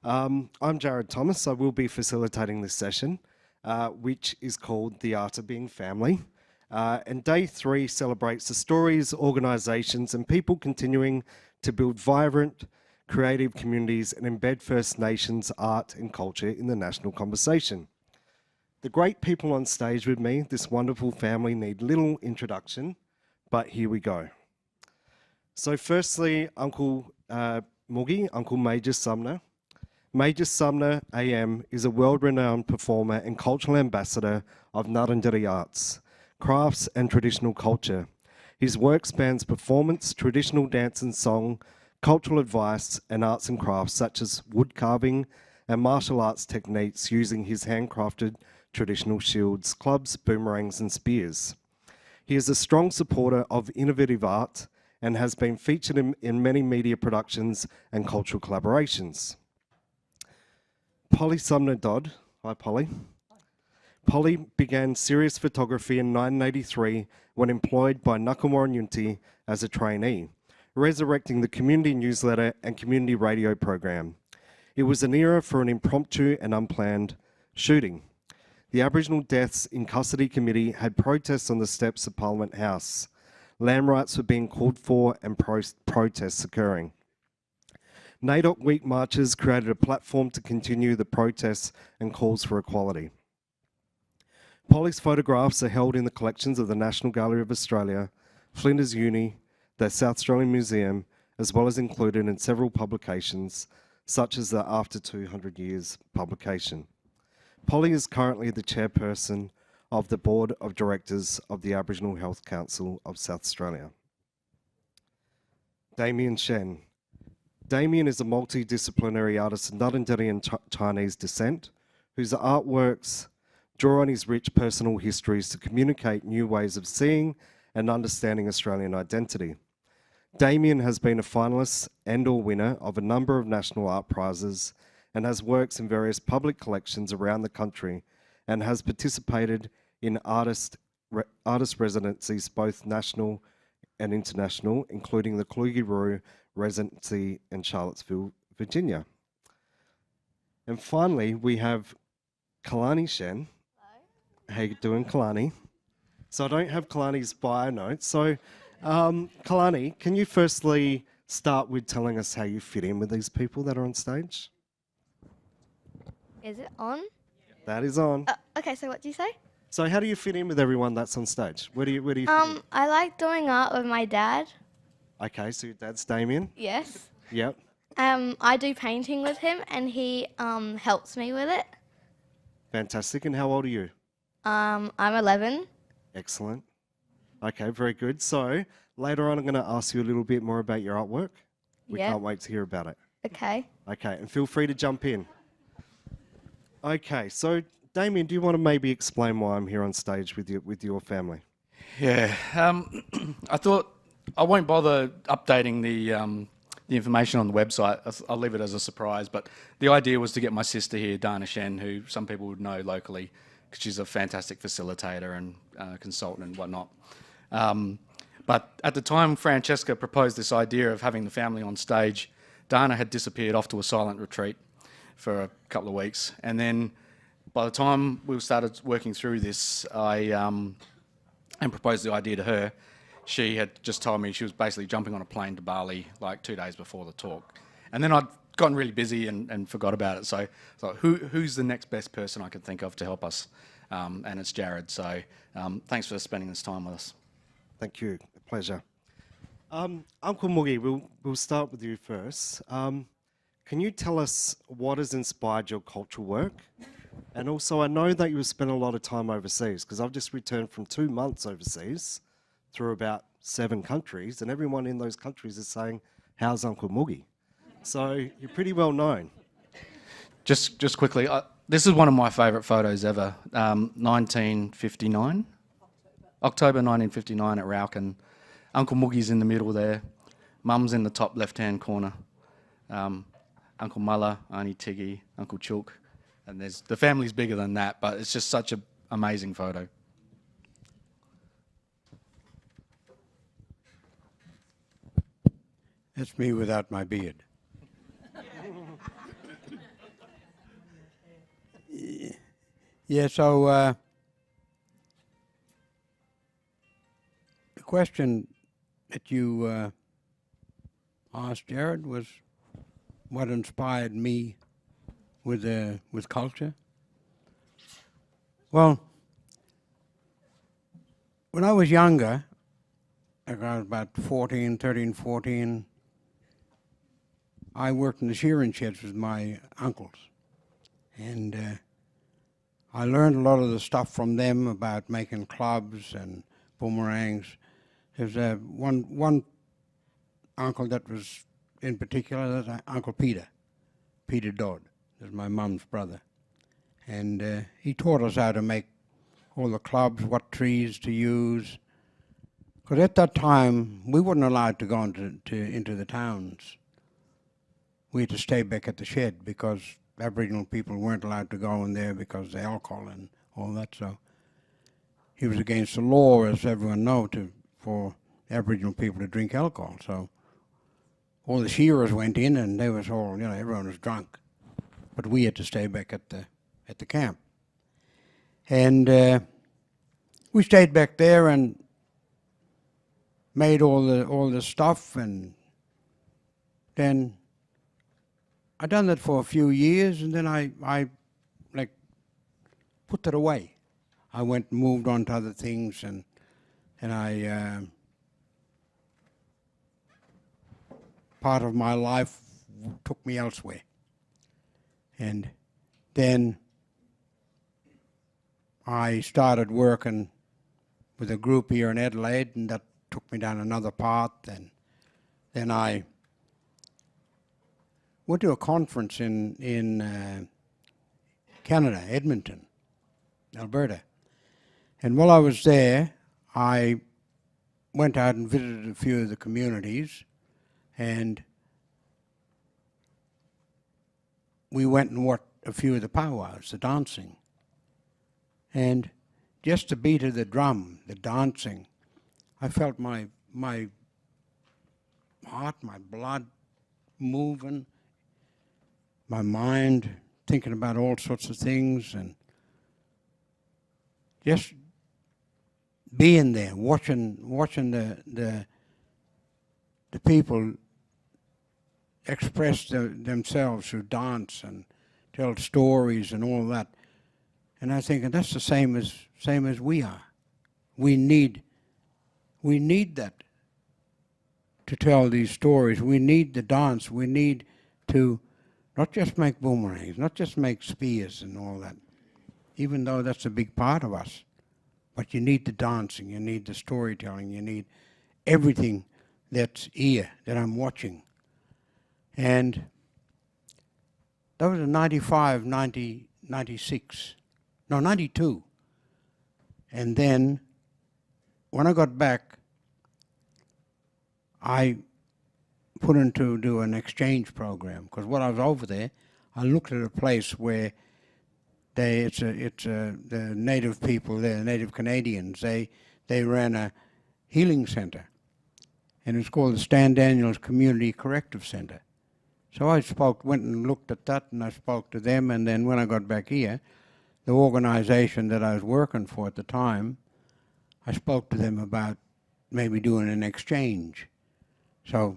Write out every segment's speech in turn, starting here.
I'm Jared Thomas. I will be facilitating this session, which is called The Art of Being Family. And day 3 celebrates the stories, organisations and people continuing to build vibrant, creative communities and embed First Nations art and culture in the national conversation. The great people on stage with me, this wonderful family, need little introduction, but here we go. So firstly, Uncle Moogy, Uncle Major Sumner. Major Sumner AM is a world-renowned performer and cultural ambassador of Ngarrindjeri arts, crafts and traditional culture. His work spans performance, traditional dance and song, cultural advice and arts and crafts such as wood carving and martial arts techniques using his handcrafted traditional shields, clubs, boomerangs and spears. He is a strong supporter of innovative art and has been featured in many media productions and cultural collaborations. Polly Sumner-Dodd, hi Polly. Polly began serious photography in 1983 when employed by Ngukurr as a trainee, resurrecting the community newsletter and community radio program. It was an era for an impromptu and unplanned shooting. The Aboriginal Deaths in Custody Committee had protests on the steps of Parliament House. Land rights were being called for and protests occurring. NAIDOC Week marches created a platform to continue the protests and calls for equality. Polly's photographs are held in the collections of the National Gallery of Australia, Flinders Uni, the South Australian Museum, as well as included in several publications, such as the After 200 Years publication. Polly is currently the chairperson of the Board of Directors of the Aboriginal Health Council of South Australia. Damien Shen. Damien is a multidisciplinary artist of Ngarrindjeri and Chinese descent, whose artworks draw on his rich personal histories to communicate new ways of seeing and understanding Australian identity. Damien has been a finalist and/or winner of a number of national art prizes and has works in various public collections around the country and has participated in artist residencies, both national and international, including the Kluge-Ruhe residency in Charlottesville, Virginia. And finally, we have Killarney Shen. Hello. How you doing, Killarney? So I don't have Killarney's bio notes. So, Killarney, can you firstly start with telling us how you fit in with these people that are on stage? Is it on? That is on. Okay, so what do you say? So how do you fit in with everyone that's on stage? Where do you fit in? I like doing art with my dad. Okay, so your dad's Damien? Yes. Yep. I do painting with him and he helps me with it. Fantastic. And how old are you? I'm 11. Excellent. Okay, very good. So later on I'm going to ask you a little bit more about your artwork. We can't wait to hear about it. Okay. Okay, and feel free to jump in. Okay, so Damien, do you want to maybe explain why I'm here on stage with your family? Yeah, I thought I won't bother updating the information on the website. I'll leave it as a surprise. But the idea was to get my sister here, Damien Shen, who some people would know locally, because she's a fantastic facilitator and consultant and whatnot. But at the time Francesca proposed this idea of having the family on stage, Dana had disappeared off to a silent retreat for a couple of weeks. And then by the time we started working through this, and proposed the idea to her, she had just told me she was basically jumping on a plane to Bali like 2 days before the talk. And then I'd gotten really busy and forgot about it. So I thought, who's the next best person I could think of to help us? And it's Jared. So thanks for spending this time with us. Thank you. A pleasure. Uncle Moogy, we'll start with you first. Can you tell us what has inspired your cultural work? And also, I know that you spent a lot of time overseas, because I've just returned from 2 months overseas through about 7 countries, and everyone in those countries is saying, how's Uncle Moogy? So you're pretty well known. Just quickly, this is one of my favourite photos ever. 1959, October 1959 at Rauken. Uncle Moogy's in the middle there. Mum's in the top left-hand corner. Uncle Mulla, Auntie Tiggy, Uncle Chulk. And the family's bigger than that, but it's just such an amazing photo. That's me without my beard. Yeah, so the question that you asked Jared was what inspired me with culture. Well, when I was younger, like I was about 13, 14, I worked in the shearing sheds with my uncles. And I learned a lot of the stuff from them about making clubs and boomerangs. There's one uncle that was in particular, that's Uncle Peter Dodd. That's my mum's brother. And he taught us how to make all the clubs, what trees to use. Because at that time, we weren't allowed to go into the towns. We had to stay back at the shed because Aboriginal people weren't allowed to go in there because of the alcohol and all that. So he was against the law, as everyone knows, for Aboriginal people to drink alcohol. So all the shearers went in and they was all, you know, everyone was drunk. But we had to stay back at the camp. And we stayed back there and made all the stuff, and then I done that for a few years, and then I like put that away. I went and moved on to other things, and I part of my life took me elsewhere. And then I started working with a group here in Adelaide, and that took me down another path. And then I went to a conference in Canada, Edmonton, Alberta. And while I was there, I went out and visited a few of the communities, and we went and watched a few of the powwows, the dancing. And just the beat of the drum, the dancing, I felt my heart, my blood moving, my mind thinking about all sorts of things, and just being there, watching the people express themselves through dance and tell stories and all that. And I think that's the same as we are. We need that to tell these stories. We need the dance. We need to not just make boomerangs, not just make spears and all that, even though that's a big part of us. But you need the dancing, you need the storytelling, you need everything that's here, that I'm watching. And that was in 95, 90, 96. No, 92. And then when I got back, I put in to do an exchange program, because when I was over there, I looked at a place where the native people there, native Canadians, they ran a healing centre, and it was called the Stan Daniels Community Corrective Centre. So I went and looked at that, and I spoke to them, and then when I got back here, the organisation that I was working for at the time, I spoke to them about maybe doing an exchange. So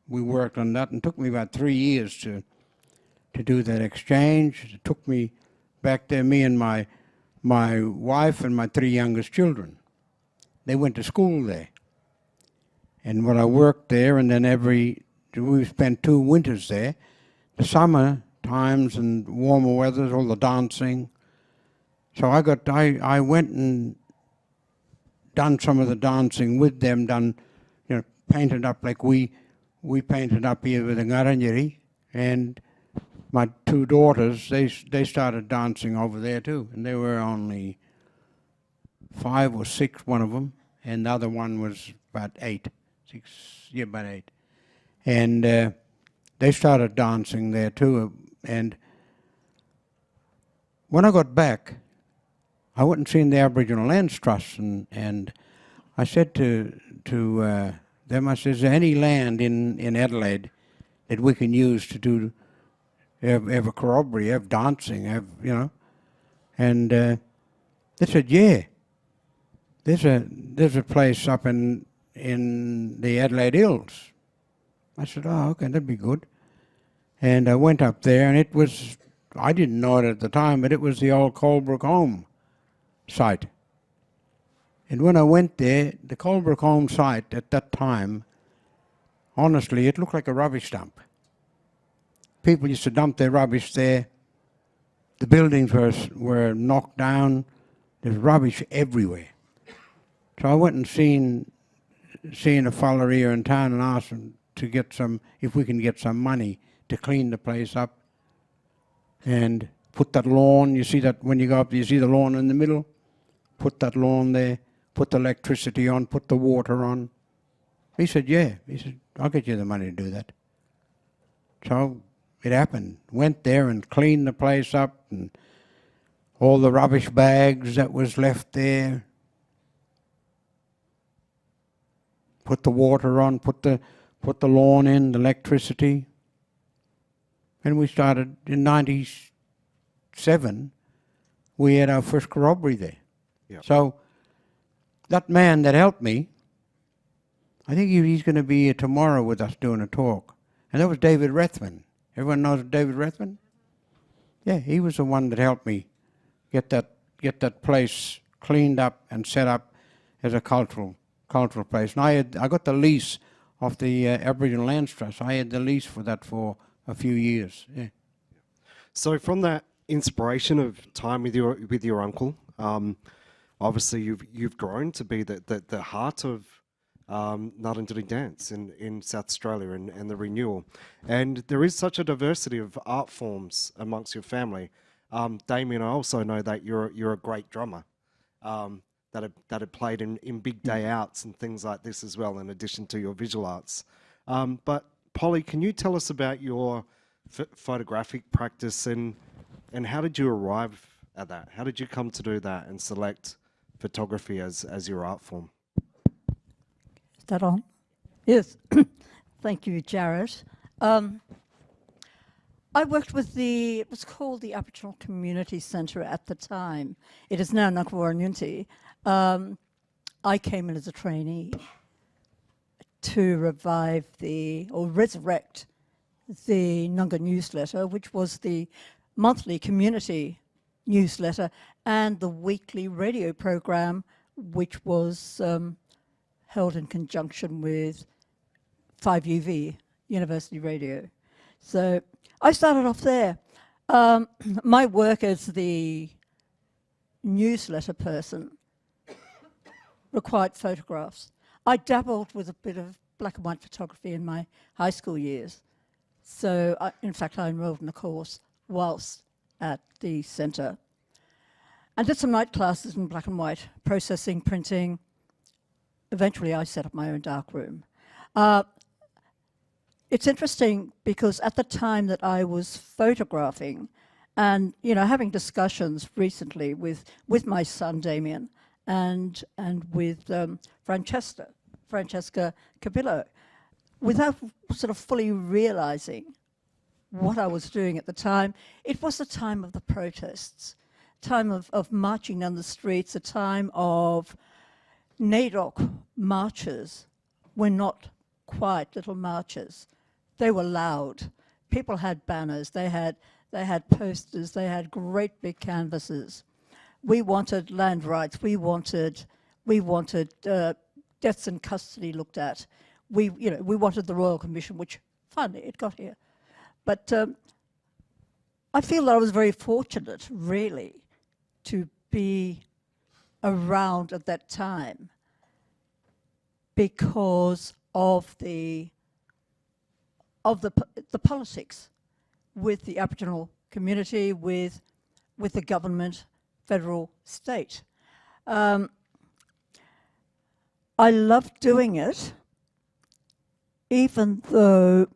we worked on that, and it took me about 3 years to do that exchange. It took me back there, me and my wife and my 3 youngest children. They went to school there. And when I worked there, and then we spent 2 winters there, the summer times and warmer weathers, all the dancing. So I went and done some of the dancing with them, painted up like we painted up here with the Ngaranjeri, and my 2 daughters, they started dancing over there too, and they were only 5 or 6, one of them, and the other one was about 8, 6, yeah, about 8. And they started dancing there too, and when I got back, I went and seen the Aboriginal Lands Trust, and I said to them, I said, is there any land in Adelaide that we can use to have a corroboree, have dancing, And they said, yeah, there's a place up in the Adelaide Hills. I said, oh, okay, that'd be good. And I went up there, and it was, I didn't know it at the time, but it was the old Colebrook Home site. And when I went there, the Colebrook Home site at that time, honestly, it looked like a rubbish dump. People used to dump their rubbish there. The buildings were knocked down. There's rubbish everywhere. So I went and seen a fella here in town and asked him to get if we can get some money to clean the place up and put that lawn. You see that when you go up, you see the lawn in the middle? Put that lawn there, put the electricity on, put the water on. He said, yeah. He said, I'll get you the money to do that. So it happened. Went there and cleaned the place up, and all the rubbish bags that was left there. Put the water on, put the lawn in, the electricity. And we started in 97, we had our first corroboree there. Yep. So that man that helped me, I think he's going to be here tomorrow with us doing a talk. And that was David Rethman. Everyone knows David Rethman? Yeah, he was the one that helped me get that place cleaned up and set up as a cultural place. And I got the lease of the Aboriginal Lands Trust. I had the lease for that for a few years. Yeah. So from that inspiration of time with your uncle, obviously you've grown to be the heart of Ngurrindjeri dance in South Australia and the renewal. And there is such a diversity of art forms amongst your family. Damien, I also know that you're a great drummer. That had played in big day outs and things like this as well, in addition to your visual arts. But Polly, can you tell us about your photographic practice and how did you arrive at that? How did you come to do that and select photography as your art form? Is that on? Yes. Thank you, Jared. I worked with it was called the Aboriginal Community Centre at the time. It is now Ngurrindjeri. I came in as a trainee to revive or resurrect the Nunga newsletter, which was the monthly community newsletter, and the weekly radio program, which was held in conjunction with 5UV, University Radio. So I started off there. My work as the newsletter person required photographs. I dabbled with a bit of black and white photography in my high school years. So, in fact, I enrolled in a course whilst at the centre and did some night classes in black and white, processing, printing. Eventually, I set up my own darkroom. It's interesting because at the time that I was photographing and, having discussions recently with my son, Damien, and with Francesca Capillo, without sort of fully realising what I was doing at the time, it was the time of the protests, time of marching down the streets, a time of NAIDOC marches. Were not quiet little marches. They were loud. People had banners, they had posters, they had great big canvases. We wanted land rights. We wanted deaths in custody looked at. We wanted the Royal Commission, which finally it got here. But I feel that I was very fortunate, really, to be around at that time because of the politics with the Aboriginal community, with the government, federal, state. I loved doing it, even though,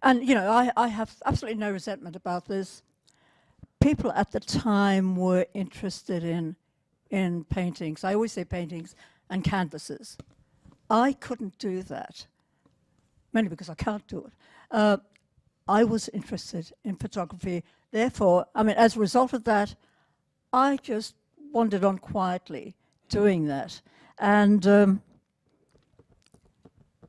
and I have absolutely no resentment about this. People at the time were interested in paintings. I always say paintings and canvases. I couldn't do that, mainly because I can't do it. I was interested in photography. Therefore, as a result of that, I just wandered on quietly doing that. And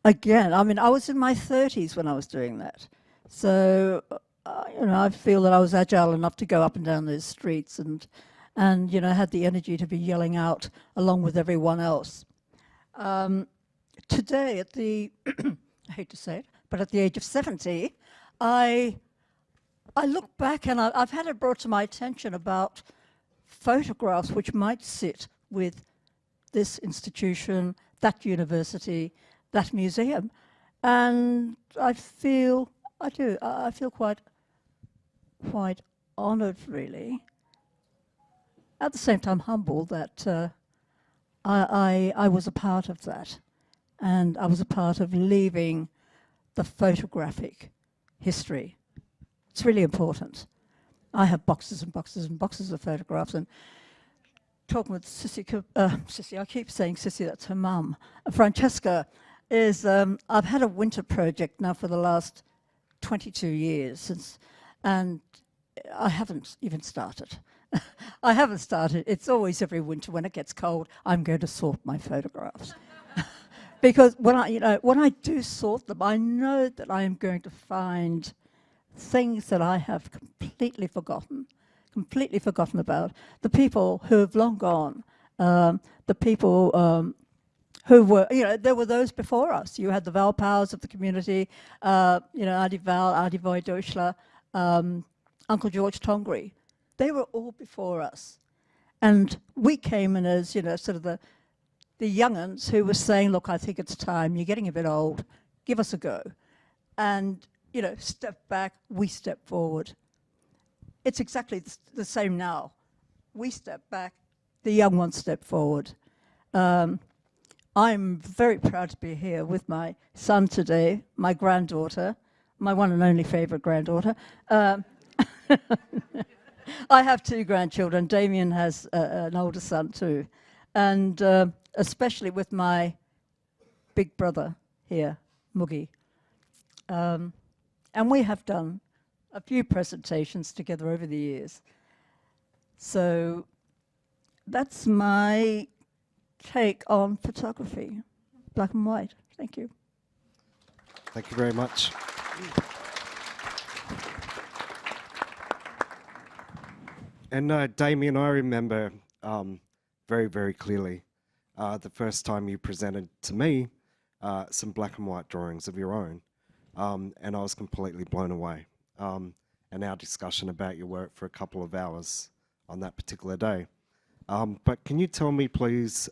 again, I mean, I was in my 30s when I was doing that. So, you know, I feel that I was agile enough to go up and down those streets and you know, had the energy to be yelling out along with everyone else. Today, at the, I hate to say it, but at the age of 70, I look back and I've had it brought to my attention about photographs which might sit with this institution, that university, that museum. And I feel quite honoured, really. At the same time, humbled that I was a part of that. And I was a part of leaving the photographic history. It's really important. I have boxes and boxes and boxes of photographs, and talking with Sissy, I keep saying Sissy, that's her mum. Francesca is, I've had a winter project now for the last 22 years, and I haven't even started. I haven't started. It's always every winter when it gets cold, I'm going to sort my photographs. Because when I do sort them, I know that I am going to find things that I have completely forgotten about. The people who have long gone, the people who were, you know, there were those before us. You had the Val Powers of the community, you know, Auntie Val, Auntie Voy Deutschler, Uncle George Tongri. They were all before us. And we came in as, you know, sort of the young'uns who were saying, look, I think it's time, you're getting a bit old, give us a go. And, you know, step back, we step forward. It's exactly the same now. We step back, the young ones step forward. I'm very proud to be here with my son today, my granddaughter, my one and only favourite granddaughter. I have 2 grandchildren. Damien has an older son too. And especially with my big brother here, Moogy. And we have done a few presentations together over the years. So that's my take on photography, black and white. Thank you. Thank you very much. And Damien, I remember very, very clearly the first time you presented to me some black and white drawings of your own, and I was completely blown away. And our discussion about your work for a couple of hours on that particular day. But can you tell me, please,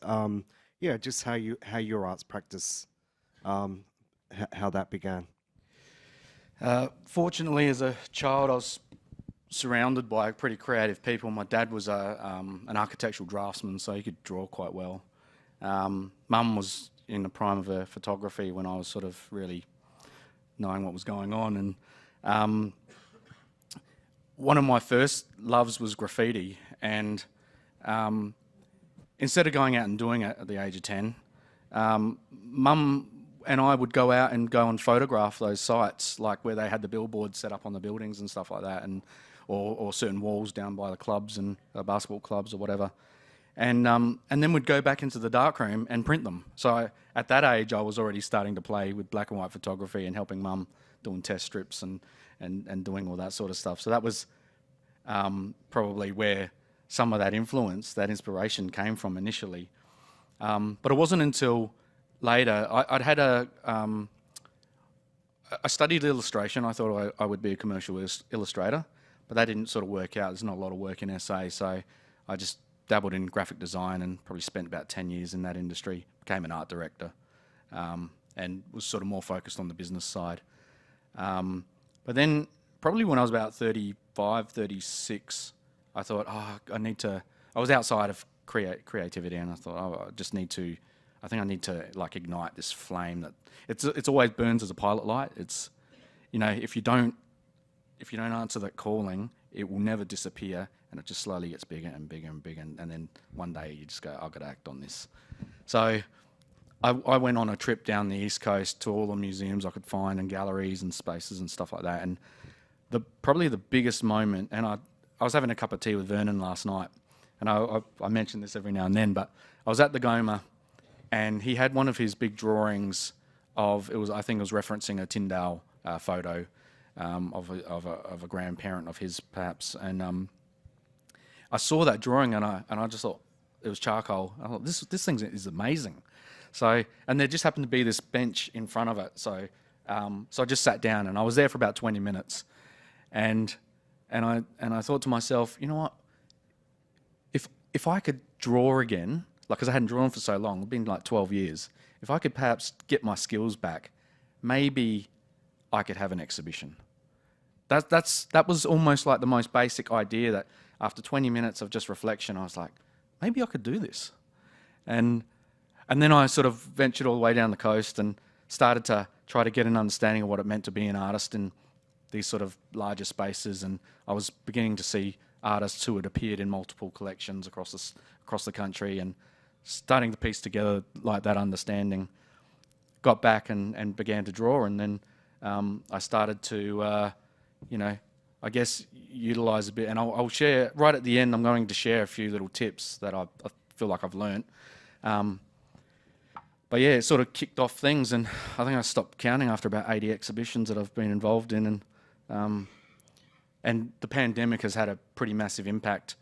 yeah, just how your arts practice, how that began? Fortunately, as a child, I was surrounded by pretty creative people. My dad was an architectural draftsman, so he could draw quite well. Mum was in the prime of her photography when I was sort of really knowing what was going on. And one of my first loves was graffiti. And instead of going out and doing it at the age of 10, Mum and I would go out and go and photograph those sites, like where they had the billboards set up on the buildings and stuff like that, and or certain walls down by the clubs and basketball clubs or whatever. And then we'd go back into the darkroom and print them. So at that age, I was already starting to play with black and white photography and helping Mum doing test strips and doing all that sort of stuff. So that was probably where some of that influence, that inspiration came from initially. But it wasn't until later, I studied illustration. I thought I would be a commercial illustrator, but that didn't sort of work out. There's not a lot of work in SA, so I just dabbled in graphic design and probably spent about 10 years in that industry, became an art director, and was sort of more focused on the business side. But then probably when I was about 35, 36, I thought, I was outside of creativity, and I thought, I think I need to like ignite this flame that it's always burns as a pilot light. It's, you know, if you don't answer that calling, it will never disappear, and it just slowly gets bigger and bigger and bigger, and then one day you just go, I've got to act on this. So I went on a trip down the East Coast to all the museums I could find and galleries and spaces and stuff like that, and probably the biggest moment, and I was having a cup of tea with Vernon last night, and I mention this every now and then, but I was at the Goma, and he had one of his big drawings of, I think it was referencing a Tyndale photo of a grandparent of his, perhaps, and I saw that drawing, and I just thought, it was charcoal. I thought, this thing is amazing. So, and there just happened to be this bench in front of it. So I just sat down, and I was there for about 20 minutes, and I thought to myself, you know what? If I could draw again, like, because I hadn't drawn for so long, it's been like 12 years. If I could perhaps get my skills back, maybe I could have an exhibition. That was almost like the most basic idea. That after 20 minutes of just reflection, I was like, maybe I could do this. And then I sort of ventured all the way down the coast and started to try to get an understanding of what it meant to be an artist in these sort of larger spaces. And I was beginning to see artists who had appeared in multiple collections across the country, and starting to piece together like that understanding. Got back and began to draw, and then I started to, I guess, utilise a bit. And I'll share, right at the end, I'm going to share a few little tips that I feel like I've learnt. But yeah, it sort of kicked off things, and I think I stopped counting after about 80 exhibitions that I've been involved in, and the pandemic has had a pretty massive impact.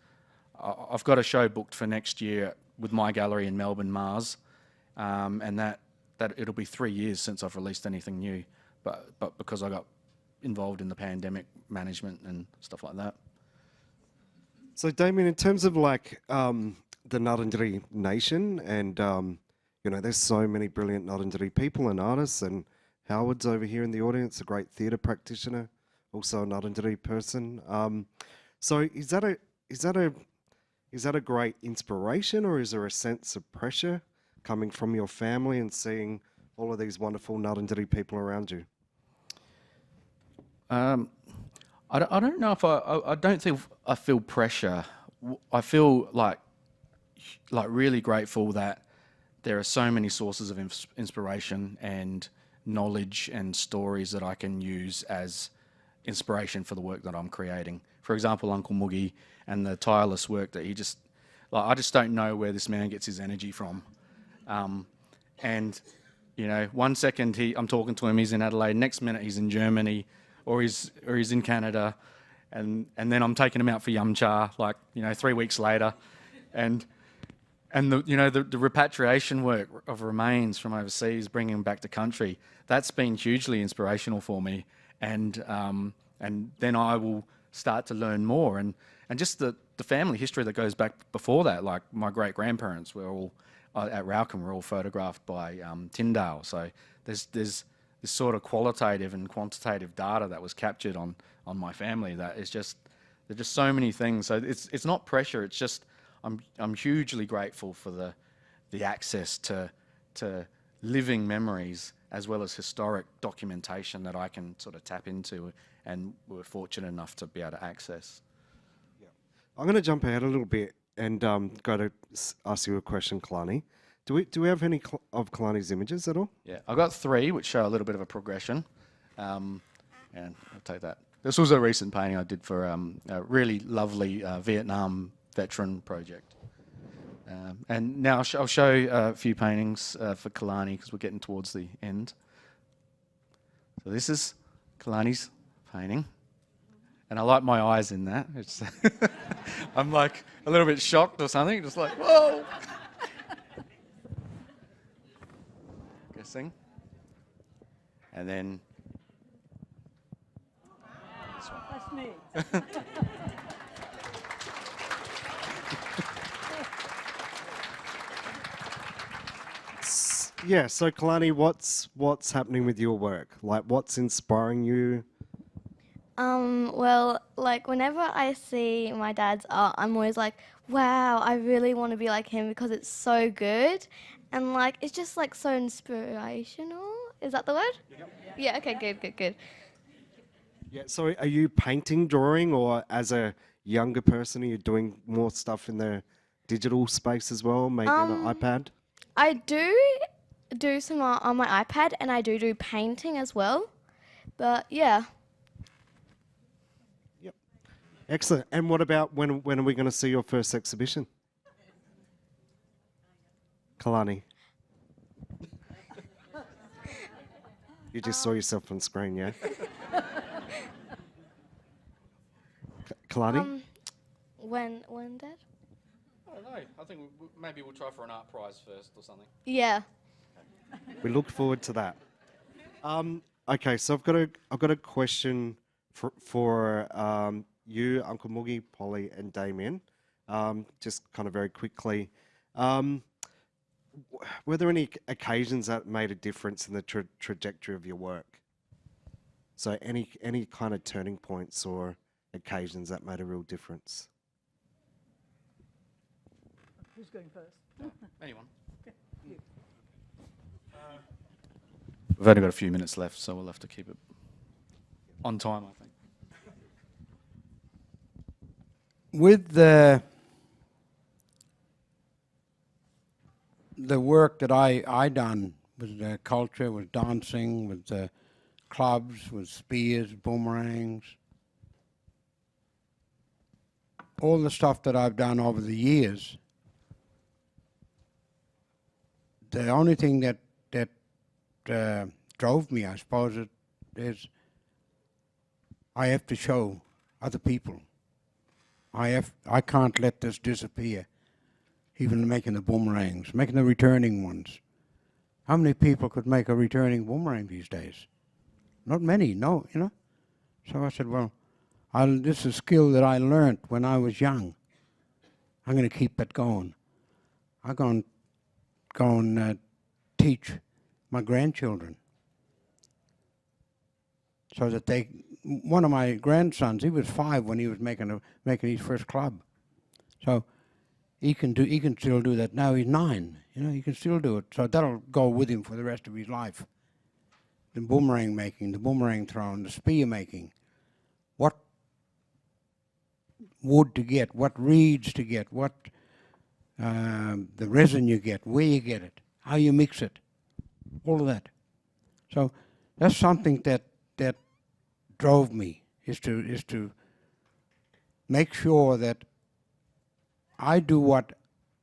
I've got a show booked for next year with my gallery in Melbourne, Mars, and that it'll be 3 years since I've released anything new, but because I got involved in the pandemic management and stuff like that. So Damien, in terms of like the Ngarrindjeri Nation, and there's so many brilliant Ngarrindjeri people and artists, and Howard's over here in the audience, a great theatre practitioner, also a Ngarrindjeri person. So is that a great inspiration, or is there a sense of pressure coming from your family and seeing all of these wonderful Ngarrindjeri people around you? I don't know if I don't think I feel pressure. I feel like really grateful that there are so many sources of inspiration and knowledge and stories that I can use as inspiration for the work that I'm creating. For example, Uncle Moogy and the tireless work that I just don't know where this man gets his energy from. And one second I'm talking to him, he's in Adelaide, next minute he's in Germany, or he's in Canada, and then I'm taking him out for yum cha 3 weeks later, and the repatriation work of remains from overseas, bringing them back to country, that's been hugely inspirational for me, and then I will start to learn more, and just the family history that goes back before that, like my great grandparents were all at Rauckham, were all photographed by Tyndale, so there's this sort of qualitative and quantitative data that was captured on my family. That is just, there's just so many things. So it's not pressure. It's just I'm hugely grateful for the access to living memories as well as historic documentation that I can sort of tap into, and we're fortunate enough to be able to access. Yeah. I'm going to jump ahead a little bit and go to ask you a question, Killarney. Do we have any of Killarney's images at all? Yeah, I've got 3 which show a little bit of a progression, and I'll take that. This was a recent painting I did for a really lovely Vietnam veteran project. And now I'll show a few paintings for Killarney, because we're getting towards the end. So this is Killarney's painting, and I like my eyes in that. It's I'm like a little bit shocked or something, just like, whoa! Guessing. And then this one. That's me. Yeah, so Killarney, what's happening with your work? Like, what's inspiring you? Well, like whenever I see my dad's art, I'm always like, wow, I really want to be like him because it's so good. And like, it's just like so inspirational. Is that the word? Yep. Yeah, okay, good. Yeah, so are you painting, drawing, or as a younger person, are you doing more stuff in the digital space as well, maybe on an iPad? I do some art on my iPad, and I do painting as well. But yeah. Excellent. And what about when are we going to see your first exhibition? Killarney. You just saw yourself on screen, yeah? Killarney? When, Dad? I don't know. I think maybe we'll try for an art prize first or something. Yeah. We look forward to that. Okay, so I've got a question for you, Uncle Moogy, Polly, and Damien. Just kind of very quickly. Were there any occasions that made a difference in the trajectory of your work? So any kind of turning points or occasions that made a real difference? Who's going first? Anyone? We've only got a few minutes left, so we'll have to keep it on time, I think. With the work that I done with the culture, with dancing, with the clubs, with spears, boomerangs, all the stuff that I've done over the years, the only thing that drove me, I suppose, is I have to show other people. I can't let this disappear. Even making the boomerangs, making the returning ones. How many people could make a returning boomerang these days? Not many, no, you know. So I said, well, this is a skill that I learnt when I was young. I'm going to keep that going. I'm going to go and teach my grandchildren. So that one of my grandsons, he was 5 when he was making his first club. So he can still do that now. He's 9. You know, he can still do it. So that'll go with him for the rest of his life. The boomerang making, the boomerang throwing, the spear making. What wood to get, what reeds to get, what the resin you get, where you get it, how you mix it, all of that. So that's something that drove me, is to make sure that I do what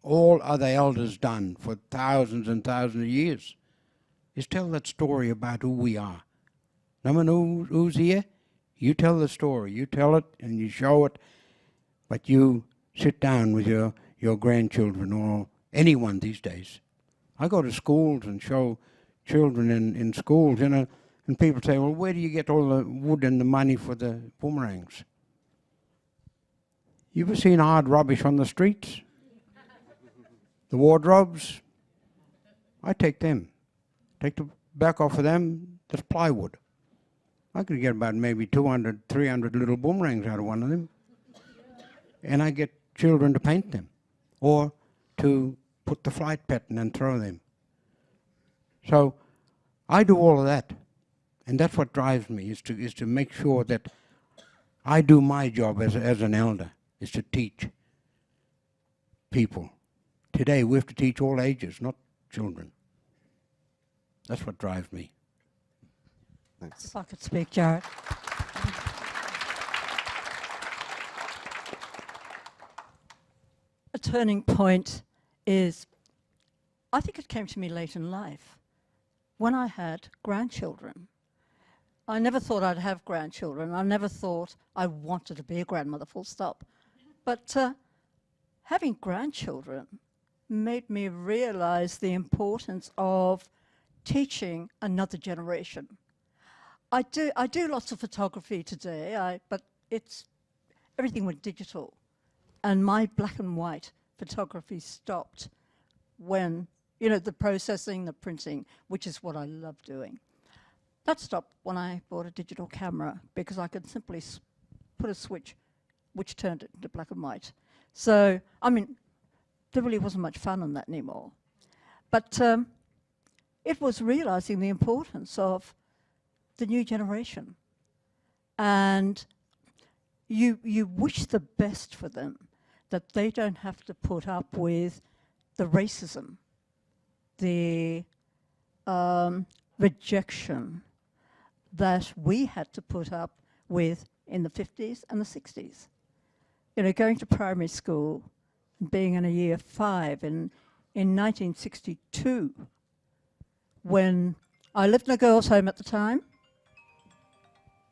all other elders done for thousands and thousands of years, is tell that story about who we are. No matter who's here, you tell the story. You tell it and you show it, but you sit down with your grandchildren or anyone these days. I go to schools and show children in schools, you know, and people say, well, where do you get all the wood and the money for the boomerangs? You ever seen hard rubbish on the streets? The wardrobes? I take them. Take the back off of them, that's plywood. I could get about maybe 200, 300 little boomerangs out of one of them. And I get children to paint them or to put the flight pattern and throw them. So I do all of that. And that's what drives me, is to make sure that I do my job as an elder, is to teach people. Today we have to teach all ages, not children. That's what drives me. Thanks. If I could speak, Jared. A turning point is, I think it came to me late in life, when I had grandchildren. I never thought I'd have grandchildren. I never thought I wanted to be a grandmother, full stop. But having grandchildren made me realize the importance of teaching another generation. I do lots of photography today, but everything went digital. And my black and white photography stopped when, you know, the processing, the printing, which is what I love doing. That stopped when I bought a digital camera, because I could simply put a switch which turned it into black and white. So, I mean, there really wasn't much fun in that anymore. But it was realizing the importance of the new generation. And you wish the best for them, that they don't have to put up with the racism, the rejection that we had to put up with in the 50s and the 60s. going to primary school, being in a year 5 in 1962, when I lived in a girls' home at the time.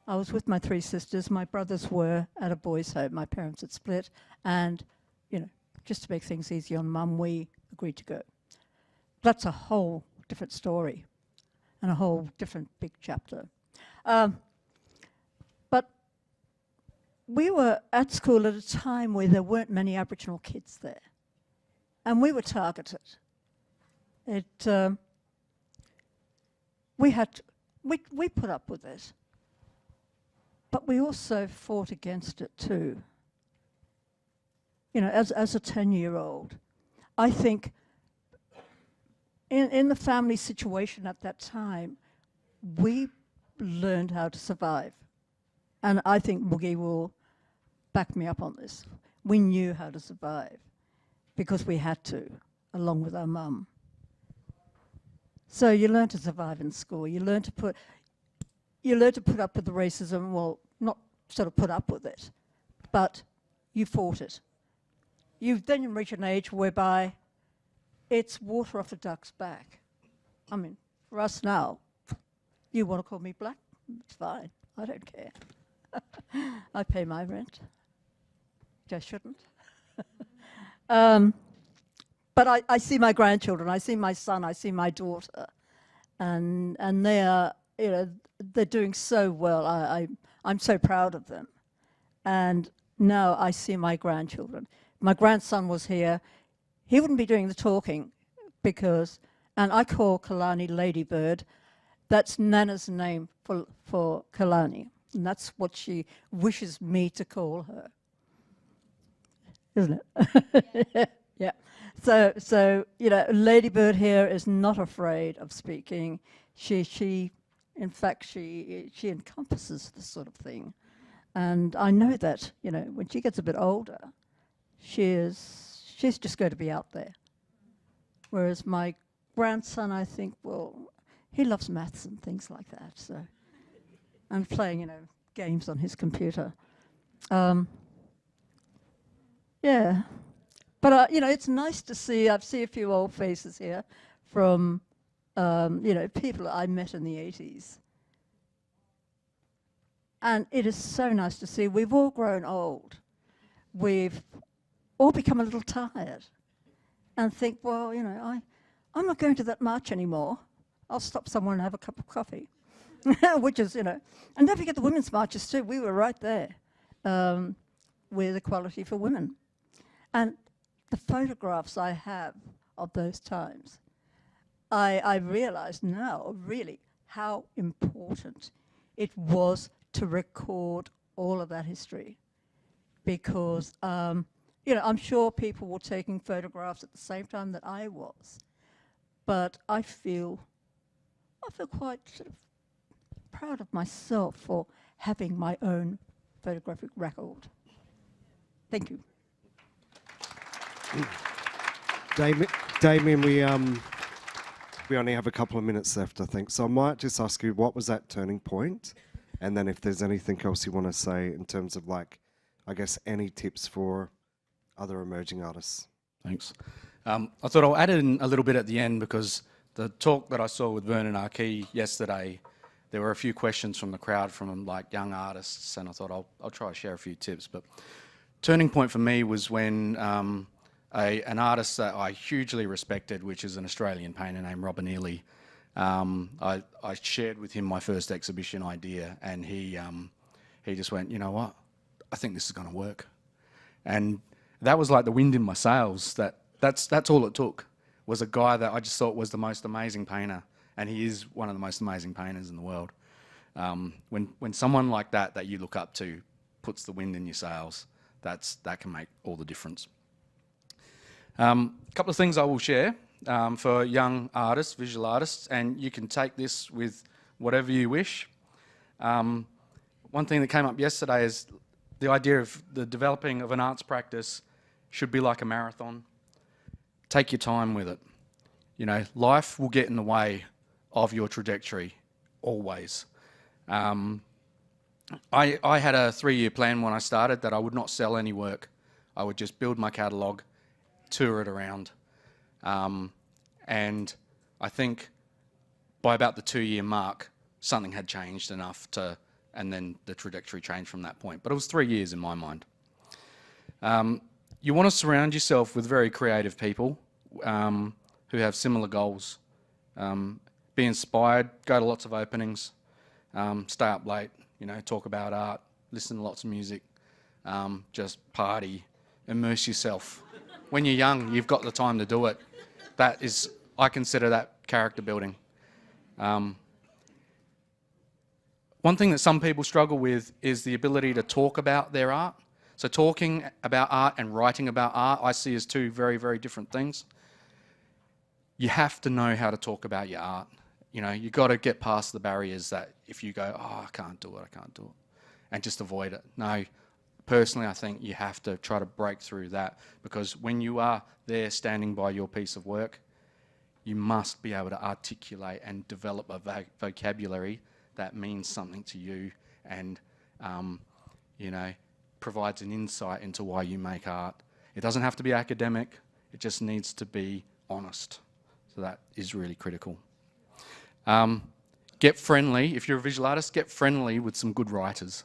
I was with my 3 sisters. My brothers were at a boys' home. My parents had split, and just to make things easy on Mum, we agreed to go. That's a whole different story, and a whole different big chapter. But we were at school at a time where there weren't many Aboriginal kids there, and we were targeted. We put up with it, but we also fought against it too. As a 10-year-old, I think in the family situation at that time, we learned how to survive. And I think Moogy will back me up on this. We knew how to survive because we had to, along with our mum. So you learn to survive in school. You learn to put up with the racism. Well, not sort of put up with it, but you fought it. You then reach an age whereby it's water off a duck's back. I mean, for us now, you want to call me black? It's fine. I don't care. I pay my rent. I shouldn't. But I see my grandchildren. I see my son. I see my daughter, and they are, they're doing so well. I'm so proud of them. And now I see my grandchildren. My grandson was here. He wouldn't be doing the talking because, and I call Killarney Ladybird. That's Nana's name for Killarney. And that's what she wishes me to call her. Isn't it? Yeah. So Ladybird here is not afraid of speaking. She encompasses this sort of thing. And I know that, when she gets a bit older, she's just going to be out there. Whereas my grandson, I think, he loves maths and things like that. So, and playing, games on his computer. Yeah. But, it's nice to see, I see a few old faces here from, people I met in the 80s. And it is so nice to see. We've all grown old. We've all become a little tired and think, well, I'm not going to that march anymore. I'll stop somewhere and have a cup of coffee. Which is, and don't forget the women's marches too. We were right there with equality for women. And the photographs I have of those times, I realise now really how important it was to record all of that history. Because, I'm sure people were taking photographs at the same time that I was. But I feel quite sort of proud of myself for having my own photographic record. Thank you. Damien, we only have a couple of minutes left, I think. So I might just ask you, what was that turning point? And then if there's anything else you want to say in terms of, I guess, any tips for other emerging artists. Thanks. I thought I'll add in a little bit at the end because the talk that I saw with Vernon Arkey yesterday, there were a few questions from the crowd from young artists, and I thought I'll try to share a few tips. But turning point for me was when an artist that I hugely respected, which is an Australian painter named Robin Ely, I shared with him my first exhibition idea, and he just went, you know what, I think this is going to work. And that was like the wind in my sails. That's all it took, was a guy that I just thought was the most amazing painter, and he is one of the most amazing painters in the world. When someone like that you look up to puts the wind in your sails, that can make all the difference. A couple of things I will share for young artists, visual artists, and you can take this with whatever you wish. One thing that came up yesterday is the idea of the developing of an arts practice should be like a marathon. Take your time with it. Life will get in the way of your trajectory, always. I had a 3-year plan when I started that I would not sell any work I would just build my catalogue, tour it around. And I think by about the 2-year mark, something had changed enough to, and then the trajectory changed from that point. But it was 3 years in my mind. You want to surround yourself with very creative people who have similar goals. Be inspired, go to lots of openings, stay up late, talk about art, listen to lots of music, just party, immerse yourself. When you're young, you've got the time to do it. That is, I consider that character building. One thing that some people struggle with is the ability to talk about their art. So talking about art and writing about art, I see as two very, very different things. You have to know how to talk about your art. You've got to get past the barriers that if you go, oh, I can't do it, and just avoid it. No, personally, I think you have to try to break through that, because when you are there standing by your piece of work, you must be able to articulate and develop a vocabulary that means something to you and, provides an insight into why you make art. It doesn't have to be academic, it just needs to be honest. So that is really critical. Get friendly. If you're a visual artist, get friendly with some good writers.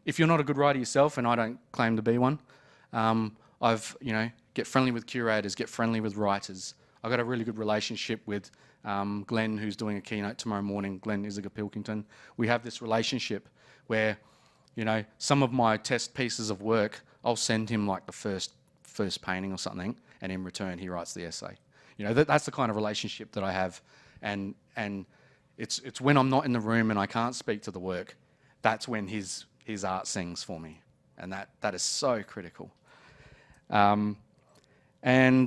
If you're not a good writer yourself, and I don't claim to be one, get friendly with curators, get friendly with writers. I've got a really good relationship with Glenn, who's doing a keynote tomorrow morning, Glenn Isiger-Pilkington. We have this relationship where, some of my test pieces of work, I'll send him like the first painting or something, and in return he writes the essay. That's the kind of relationship that I have, and it's when I'm not in the room and I can't speak to the work, that's when his art sings for me, and that is so critical. And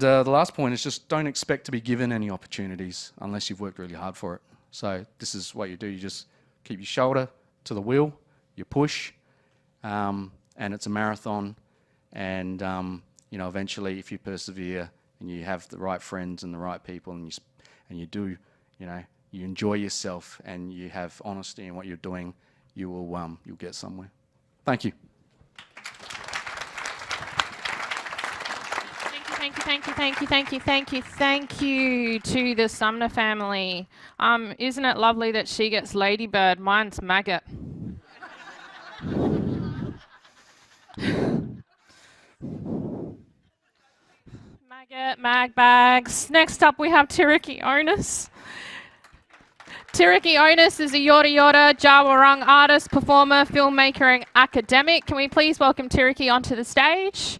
the last point is just don't expect to be given any opportunities unless you've worked really hard for it. So this is what you do. You just keep your shoulder to the wheel, you push, and it's a marathon. And, eventually if you persevere and you have the right friends and the right people and you enjoy yourself and you have honesty in what you're doing, you'll get somewhere. Thank you. Thank you to the Sumner family. Isn't it lovely that she gets ladybird? Mine's maggot. Maggot, mag bags. Next up we have Tiriki Onus. Tiriki Onus is a Yorta Yorta Jawarong artist, performer, filmmaker and academic. Can we please welcome Tiriki onto the stage?